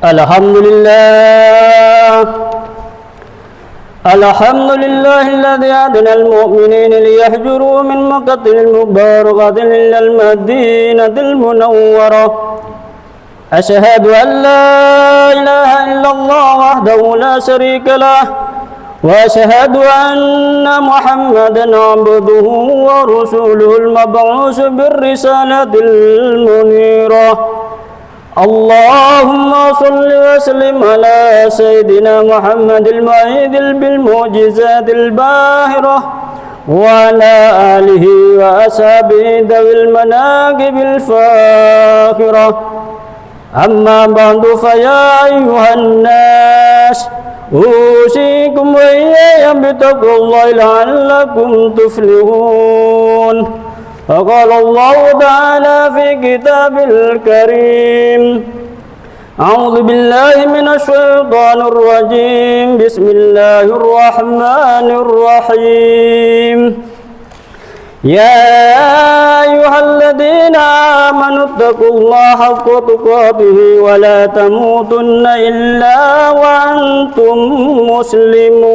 Alhamdulillah. Alhamdulillah alladhi adna al-mu'minin liyahjuru min maqatil mubarakatin ilal madinatil munawwarah. Ashhadu an la ilaha illallah wahdahu la syarika lah wa ashhadu anna Muhammadan abduhu wa rasuluhul mab'us birrisalatil munirah. Allahumma salli wa sallim ala sayyidina Muhammadil ma'idil bil mu'jizatil bahirah wa ala alihi wa ashabihi dawil manaqibil fakhirah. Amma ba'du fa ya ayyuhan nas usikum wa iyaya bitaqwallahi la'allakum tuflihun. فقال الله تعالى في كتابه الكريم أعوذ بالله من الشيطان الرجيم بسم الله الرحمن الرحيم يا أيها الذين آمنوا اتقوا الله حق تقاته ولا تموتن إلا وأنتم مسلمون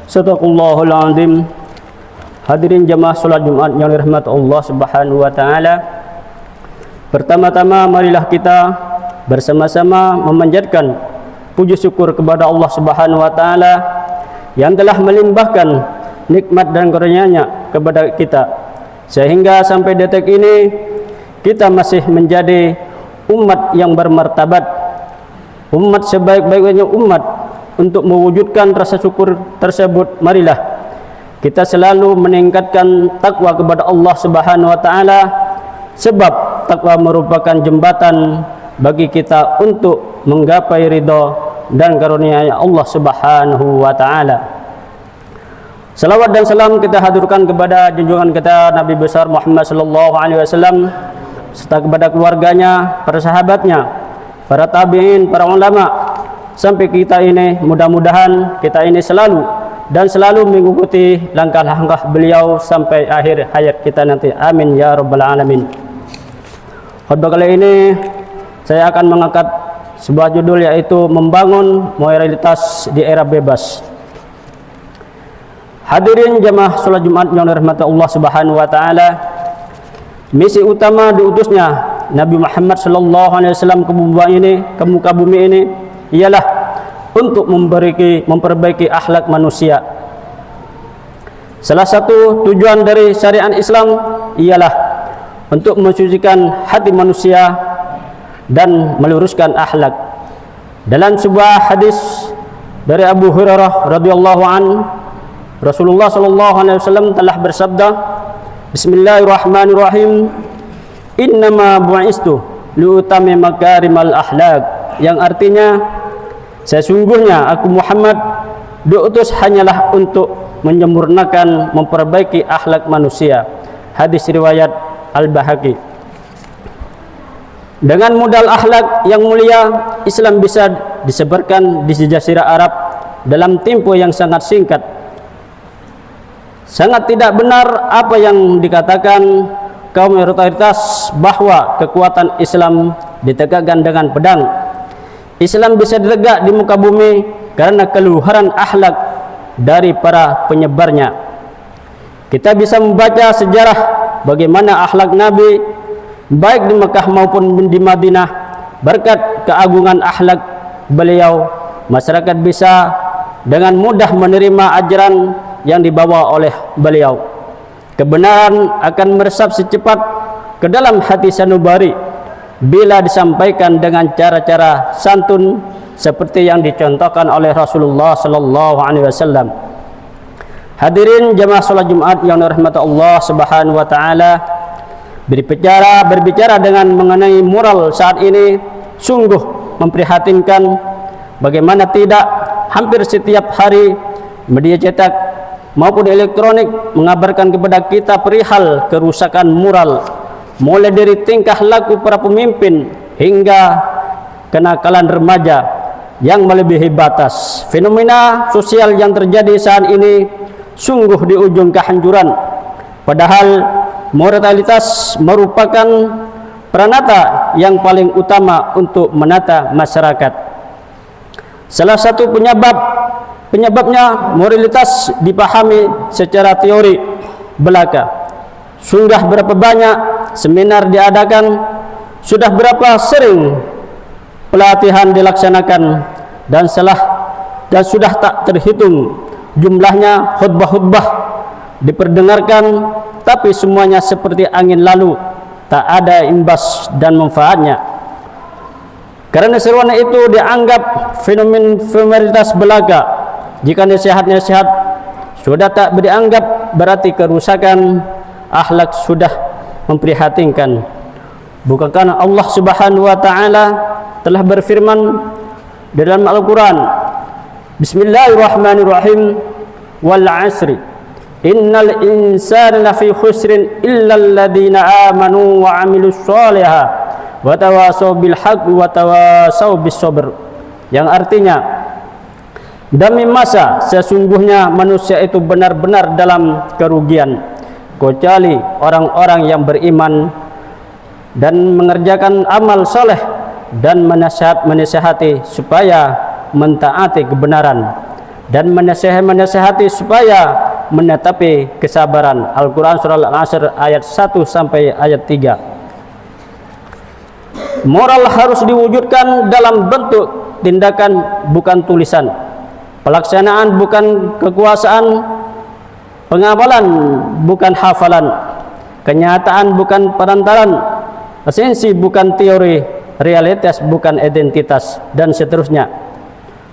صدق الله العظيم. Hadirin jamaah salat Jumat yang dirahmati Allah Subhanahu wa taala. Pertama-tama marilah kita bersama-sama memanjatkan puji syukur kepada Allah Subhanahu wa taala yang telah melimpahkan nikmat dan karunia-Nya kepada kita sehingga sampai detik ini kita masih menjadi umat yang bermartabat, umat sebaik-baiknya umat. Untuk mewujudkan rasa syukur tersebut, marilah kita selalu meningkatkan takwa kepada Allah Subhanahu wa taala, sebab takwa merupakan jembatan bagi kita untuk menggapai ridha dan karunia Allah Subhanahu wa taala. Salawat dan salam kita haturkan kepada junjungan kita Nabi besar Muhammad sallallahu alaihi wasallam serta kepada keluarganya, para sahabatnya, para tabi'in, para ulama sampai kita ini, mudah-mudahan kita ini selalu mengikuti langkah-langkah beliau sampai akhir hayat kita nanti. Amin ya rabbal alamin. Khutbah kali ini saya akan mengangkat sebuah judul, yaitu membangun moralitas di era bebas. Hadirin jamaah salat Jumat yang dirahmati Allah Subhanahu wa taala, misi utama diutusnya Nabi Muhammad sallallahu alaihi wasallam ke muka bumi ini ialah untuk memperbaiki akhlak manusia. Salah satu tujuan dari syariat Islam ialah untuk mensucikan hati manusia dan meluruskan akhlak. Dalam sebuah hadis dari Abu Hurairah radhiyallahu an, Rasulullah sallallahu alaihi wasallam telah bersabda, Bismillahirrahmanirrahim, innama bu'istu liutami makarimal akhlak, yang artinya sesungguhnya aku Muhammad diutus hanyalah untuk menyempurnakan, memperbaiki akhlak manusia. Hadis riwayat Al-Bahaqi. Dengan modal akhlak yang mulia, Islam bisa disebarkan di Jazirah Arab dalam tempo yang sangat singkat. Sangat tidak benar apa yang dikatakan kaum mayoritas bahwa kekuatan Islam ditegakkan dengan pedang. Islam bisa ditegak di muka bumi karena keluhuran akhlak dari para penyebarnya. Kita bisa membaca sejarah bagaimana akhlak Nabi baik di Mekah maupun di Madinah. Berkat keagungan akhlak beliau, masyarakat bisa dengan mudah menerima ajaran yang dibawa oleh beliau. Kebenaran akan meresap secepat ke dalam hati sanubari bila disampaikan dengan cara-cara santun seperti yang dicontohkan oleh Rasulullah sallallahu alaihi wasallam. Hadirin jamaah salat Jumat yang dirahmati Allah Subhanahu wa taala, berbicara dengan mengenai moral saat ini sungguh memprihatinkan. Bagaimana tidak, hampir setiap hari media cetak maupun elektronik mengabarkan kepada kita perihal kerusakan moral, mulai dari tingkah laku para pemimpin hingga kenakalan remaja yang melebihi batas. Fenomena sosial yang terjadi saat ini sungguh di ujung kehancuran. Padahal moralitas merupakan peranata yang paling utama untuk menata masyarakat. Salah satu penyebabnya moralitas dipahami secara teori belaka. Sudah berapa banyak seminar diadakan, sudah berapa sering pelatihan dilaksanakan, dan sudah tak terhitung jumlahnya khutbah-khutbah diperdengarkan, tapi semuanya seperti angin lalu, tak ada imbas dan manfaatnya. Karena seruan itu dianggap feminitas belaka. Jika nasihat-nasihat sudah tak dianggap, berarti kerusakan akhlak sudah memprihatinkan. Bukankah Allah Subhanahu wa taala telah berfirman dalam Al-Qur'an, Bismillahirrahmanirrahim, wal 'asri innal insana lafi khusrin illa alladhina amanu wa 'amilus shalihat wa tawasaw bil haqqi wa tawasaw bis sabr. Yang artinya, demi masa sesungguhnya manusia itu benar-benar dalam kerugian, kecuali orang-orang yang beriman dan mengerjakan amal soleh dan menasihati supaya mentaati kebenaran, dan menasihati supaya menetapi kesabaran. Al-Quran surah Al-Asr ayat 1 sampai ayat 3. Moral harus diwujudkan dalam bentuk tindakan, bukan tulisan. Pelaksanaan bukan kekuasaan, pengabalan bukan hafalan, kenyataan bukan perantaran, esensi bukan teori, realitas bukan identitas, dan seterusnya.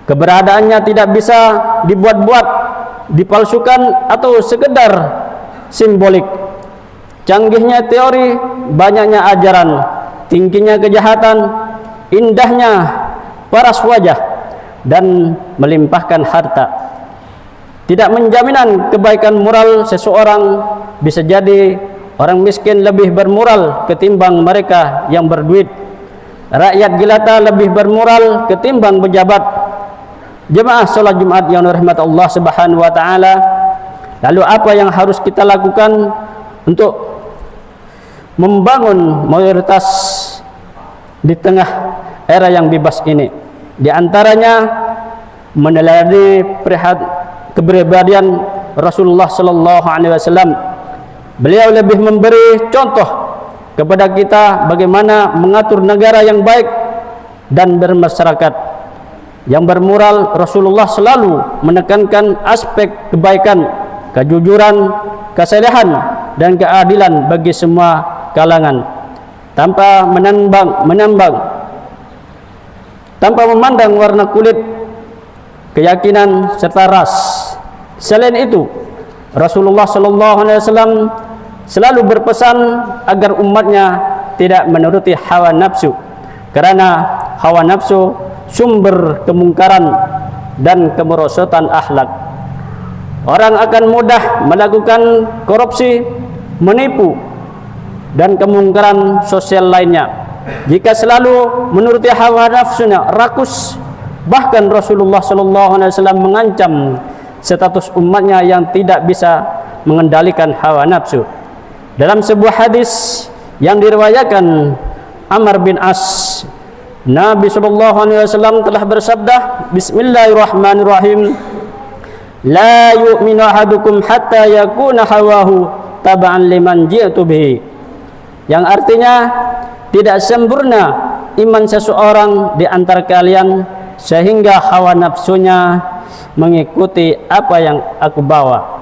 Keberadaannya tidak bisa dibuat-buat, dipalsukan, atau sekedar simbolik. Canggihnya teori, banyaknya ajaran, tingginya kejahatan, indahnya paras wajah, dan melimpahkan harta. Tidak menjaminan kebaikan moral seseorang. Bisa jadi orang miskin lebih bermoral ketimbang mereka yang berduit. Rakyat jelata lebih bermoral ketimbang pejabat. Jemaah salat Jumat yang dirahmati Allah Subhanahu wa taala, lalu apa yang harus kita lakukan untuk membangun mayoritas di tengah era yang bebas ini? Di antaranya meneladani kepribadian Rasulullah sallallahu alaihi wasallam. Beliau lebih memberi contoh kepada kita bagaimana mengatur negara yang baik dan bermasyarakat yang bermoral. Rasulullah selalu menekankan aspek kebaikan, kejujuran, kesalehan, dan keadilan bagi semua kalangan, tanpa tanpa memandang warna kulit, keyakinan, serta ras. Selain itu, Rasulullah SAW selalu berpesan agar umatnya tidak menuruti hawa nafsu, karena hawa nafsu sumber kemungkaran dan kemerosotan akhlak. Orang akan mudah melakukan korupsi, menipu, dan kemungkaran sosial lainnya jika selalu menuruti hawa nafsunya, rakus. Bahkan Rasulullah SAW mengancam status umatnya yang tidak bisa mengendalikan hawa nafsu. Dalam sebuah hadis yang diriwayatkan Amr bin As, Nabi SAW telah bersabda, Bismillahirrahmanirrahim, La yu'minu ahadukum hatta yakuna hawahu taba'an liman ji'tu bihi. Yang artinya, tidak sempurna iman seseorang di antara kalian sehingga hawa nafsunya mengikuti apa yang aku bawa.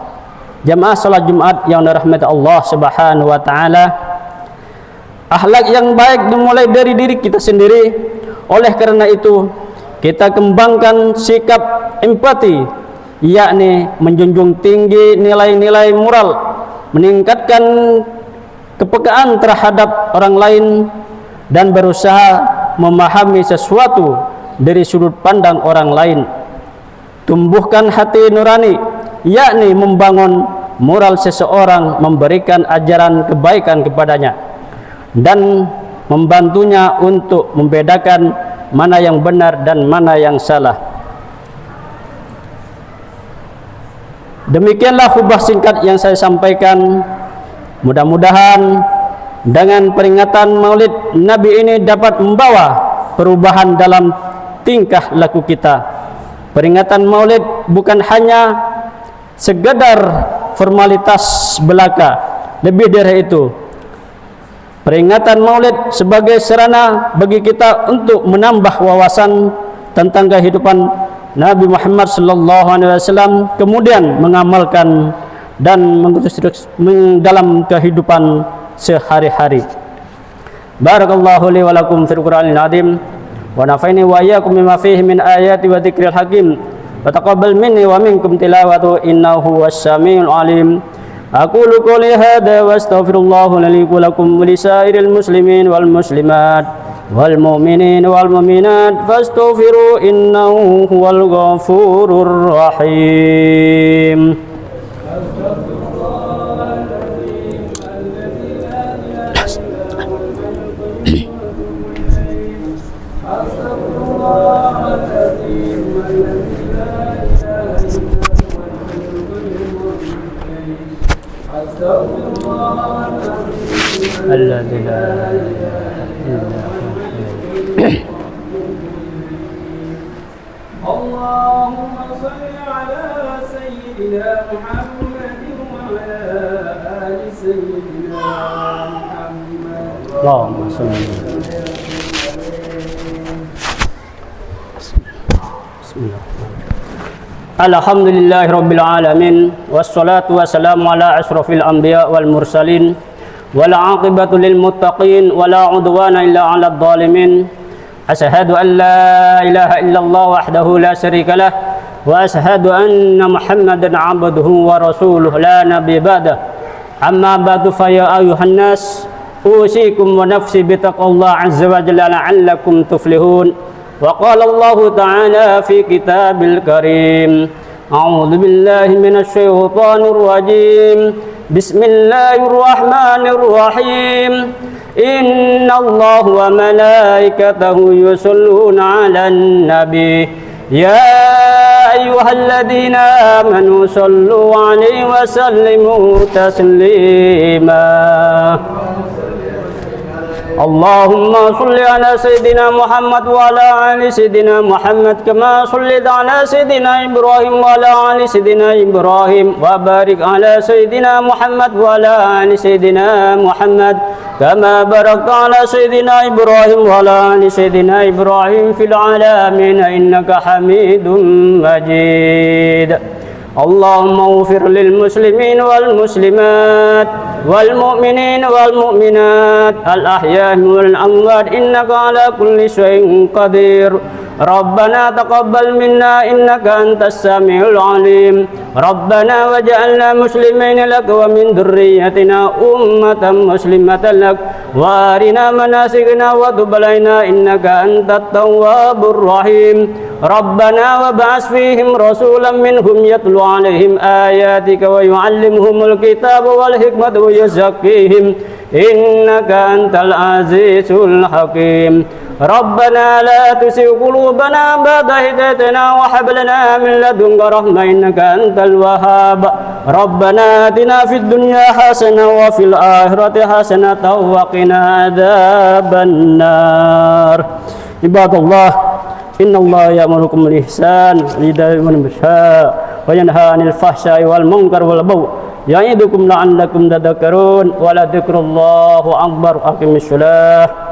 Jamaah salat Jumat yang dirahmati Allah Subhanahu wa taala, akhlak yang baik dimulai dari diri kita sendiri. Oleh karena itu, kita kembangkan sikap empati, yakni menjunjung tinggi nilai-nilai moral, meningkatkan kepekaan terhadap orang lain, dan berusaha memahami sesuatu dari sudut pandang orang lain. Tumbuhkan hati nurani, yakni membangun moral seseorang, memberikan ajaran kebaikan kepadanya, dan membantunya untuk membedakan mana yang benar dan mana yang salah. Demikianlah khutbah singkat yang saya sampaikan. Mudah-mudahan Dengan peringatan Maulid Nabi ini dapat membawa perubahan dalam tingkah laku kita. Peringatan Maulid bukan hanya sekedar formalitas belaka, lebih dari itu. Peringatan Maulid sebagai sarana bagi kita untuk menambah wawasan tentang kehidupan Nabi Muhammad SAW, kemudian mengamalkan dan mengutus dalam kehidupan sehari-hari. Barakallahu li wa lakum fil Qur'anil azim wa nafa'ani wa iyyakum bima fihi min ayati wa dzikril hakim wa taqabbal minni wa minkum tilawatu innahu was-sami'ul alim. Aqulu qouli hadza wa astaghfirullah li wa lakum wa lisairil muslimin wal muslimat wal mu'minin wal mu'minat fastaghfiru innahu huwal ghafurur rahim. الذي لا اللهم صل على سيدنا محمد وعلى آل سيدنا محمد. اللهم صل. بسم الله. Alhamdulillahi rabbil alamin wassalatu wassalamu ala asyrafil anbiya wal mursalin wal aqibatu lil muttaqin wala udwana illa 'alal zalimin. Asyhadu an la ilaha illallah wahdahu la syarika lah wa asyhadu anna Muhammadan 'abduhu wa rasuluhu la nabiyya ba'dah. Amma ba'du fa ya ayyuhan nas usikum wa nafsi bi taqwallah 'azza wa jalla la'allakum tuflihun. Wa qala Allah ta'ala fi kitabil karim a'udzu billahi minasy syaithanir rajim bismillahir rahmanir rahim innallaha wa malaikatahu yusholluna 'alan nabi ya ayyuhalladzina amanu shallu 'alaihi wa sallimu taslima. Allahumma salli ala Sayyidina Muhammad wa ala ali Sayyidina Muhammad kama sallaita ala Sayyidina Ibrahim wa ala ali Sayyidina Ibrahim wa barik ala Sayyidina Muhammad wa ala ali Sayyidina Muhammad kama barakta ala Sayyidina Ibrahim wa ala ali Sayyidina Ibrahim fil alamin innaka Hamidum Majid. Allahumma ighfir lil muslimin wal muslimat wal mu'minin wal mu'minat al ahya'i wal amwat innaka ala kulli syai'in qadir. Rabbana taqabbal minna innaka antas samiul alim. Rabbana waj'alna muslimin lak wa min dhurriyyatina ummatan muslimatan lak wa arina manasikana wa tub alaina innaka antat tawwabur rahim. Rabbana wab'ats fihim rasulan minhum yatlu 'alaihim ayatika wa yu'allimuhumul kitaba wal hikmata wa yuzakkihim innaka antal azizul hakim. Rabbana la tuzigh qulubana ba'da idh hadaytana wa hab lana min ladunka rahmah innaka antal wahhab. Rabbana atina fid dunya hasanah wa fil akhirati hasanah wa qina adzaban nar. Ibadallah, innallaha ya'murukum bil ihsan wa ita'i dzil qurba wa yanha 'anil fahsya'i wal munkar wal baghi ya'idukum la'allakum tadhakkarun wa la dzikrullahi akbar. Aqimissalah.